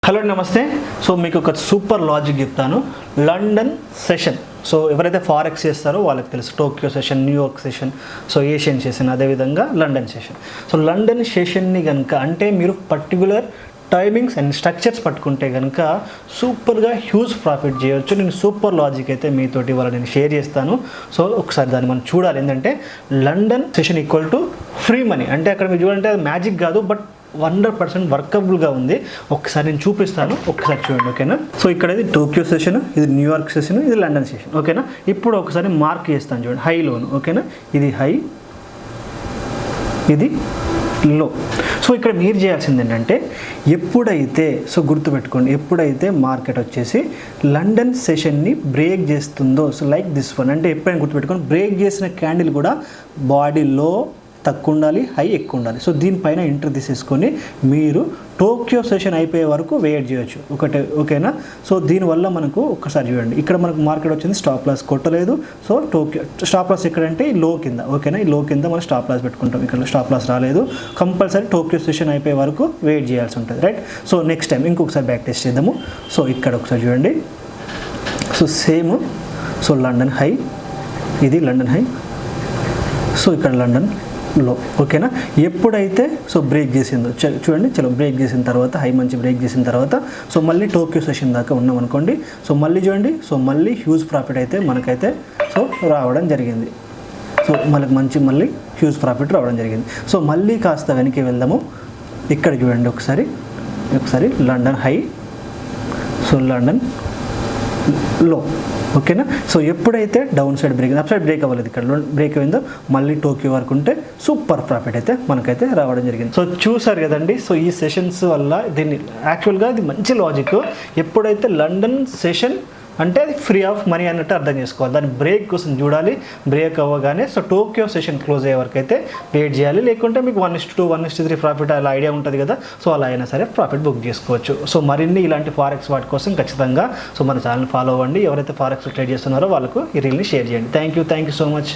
Hello నమస్తే. So మీకు ఒక సూపర్ లాజిక్ చెప్తాను. London session. సో ఎవరైతే ఫారెక్స్ చేస్తారో వాళ్ళకి తెలుసు. Tokyo session, New York session, so Asian session, అదేవిధంగా లండన్ సెషన్. సో లండన్ సెషన్ని కనుక అంటే మీరు పర్టికులర్ టైమింగ్స్ అండ్ స్ట్రక్చర్స్ పట్టుకుంటే కనుక సూపర్గా హ్యూజ్ ప్రాఫిట్ చేయవచ్చు. నేను సూపర్ లాజిక్ అయితే మీతోటి ఇవాళ నేను షేర్ చేస్తాను. సో ఒకసారి దాన్ని మనం చూడాలి. ఏంటంటే London session equal to free money. అంటే అక్కడ మీరు చూడాలంటే అది మ్యాజిక్ కాదు, బట్ 100% వర్కబుల్గా ఉంది. ఒకసారి నేను చూపిస్తాను, ఒకసారి చూడండి, ఓకేనా. సో ఇక్కడ ఇది టోక్యో సెషన్, ఇది న్యూయార్క్ సెషన్, ఇది లండన్ సెషన్, ఓకేనా. ఇప్పుడు ఒకసారి మార్క్ చేస్తాను చూడండి, హై లోను, ఓకేనా. ఇది హై, ఇది లో. సో ఇక్కడ మీరు చేయాల్సింది ఏంటంటే ఎప్పుడైతే, సో గుర్తుపెట్టుకోండి, ఎప్పుడైతే మార్కెట్ వచ్చేసి లండన్ సెషన్ని బ్రేక్ చేస్తుందో, సో లైక్ దిస్ వన్, అంటే ఎప్పుడైనా గుర్తుపెట్టుకోండి, బ్రేక్ చేసిన క్యాండిల్ కూడా బాడీలో తక్కువ ఉండాలి, హై ఎక్కువ ఉండాలి. సో దీనిపైన ఎంటర్ తీసేసుకొని మీరు టోక్యో సెషన్ అయిపోయే వరకు వెయిట్ చేయొచ్చు, ఒకటే, ఓకేనా. సో దీనివల్ల మనకు ఒక్కసారి చూడండి, ఇక్కడ మనకు మార్కెట్ వచ్చింది, స్టాప్ లాస్ కొట్టలేదు. సో టోక్యో స్టాప్ లాస్ ఎక్కడంటే ఈ లో కింద, ఓకేనా. ఈ లో కింద మనం స్టాప్ లాస్ పెట్టుకుంటాం. ఇక్కడ స్టాప్ లాస్ రాలేదు. కంపల్సరీ టోక్యో సెషన్ అయిపోయే వరకు వెయిట్ చేయాల్సి ఉంటుంది, రైట్. సో నెక్స్ట్ టైం ఇంకొకసారి బ్యాక్ టెస్ట్ చేద్దాము. సో ఇక్కడ ఒకసారి చూడండి, so same, so London high, ఇది లండన్ హై, సో ఇక్కడ లండన్ లో, ఓకేనా. ఎప్పుడైతే సో బ్రేక్ చేసిందో చూడండి, చలో బ్రేక్ చేసిన తర్వాత, హై మంచి బ్రేక్ చేసిన తర్వాత, సో మళ్ళీ టోక్యో సెషన్ దాకా ఉన్నాం అనుకోండి. సో మళ్ళీ చూడండి, సో మళ్ళీ హ్యూజ్ ప్రాఫిట్ అయితే మనకైతే సో రావడం జరిగింది. సో మనకు మళ్ళీ హ్యూజ్ ప్రాఫిట్ రావడం జరిగింది. సో మళ్ళీ కాస్త వెనక్కి వెళ్దాము. ఇక్కడ చూడండి ఒకసారి లండన్ హై, సో లండన్ లో, ఓకేనా. సో ఎప్పుడైతే down side break, up side break అవ్వలేదు, ఇక్కడ బ్రేక్ అయిందో మళ్ళీ టోక్యో వరకు ఉంటే సూపర్ ప్రాఫిట్ అయితే మనకైతే రావడం జరిగింది. సో చూసారు కదండి. సో ఈ సెషన్స్ వల్ల దీన్ని యాక్చువల్గా ఇది మంచి లాజిక్. ఎప్పుడైతే లండన్ సెషన్ అంటే అది ఫ్రీ ఆఫ్ మనీ అన్నట్టు అర్థం చేసుకోవాలి. దాని బ్రేక్ కోసం చూడాలి. బ్రేక్ అవ్వగానే సో టోక్యో సెషన్ క్లోజ్ అయ్యే వరకు అయితే వెయిట్ చేయాలి. లేకుంటే మీకు 1:2, 1:3 ప్రాఫిట్ అలా ఐడియా ఉంటుంది కదా. సో అలా అయినా సరే ప్రాఫిట్ బుక్ చేసుకోవచ్చు. సో మరిన్ని ఇలాంటి ఫారెక్స్ వాటి కోసం ఖచ్చితంగా సో మన ఛానల్ ఫాలో అవ్వండి. ఎవరైతే ఫారెక్స్ ట్రేడ్ చేస్తున్నారో వాళ్ళకు ఈ రీల్ని షేర్ చేయండి. Thank you so much.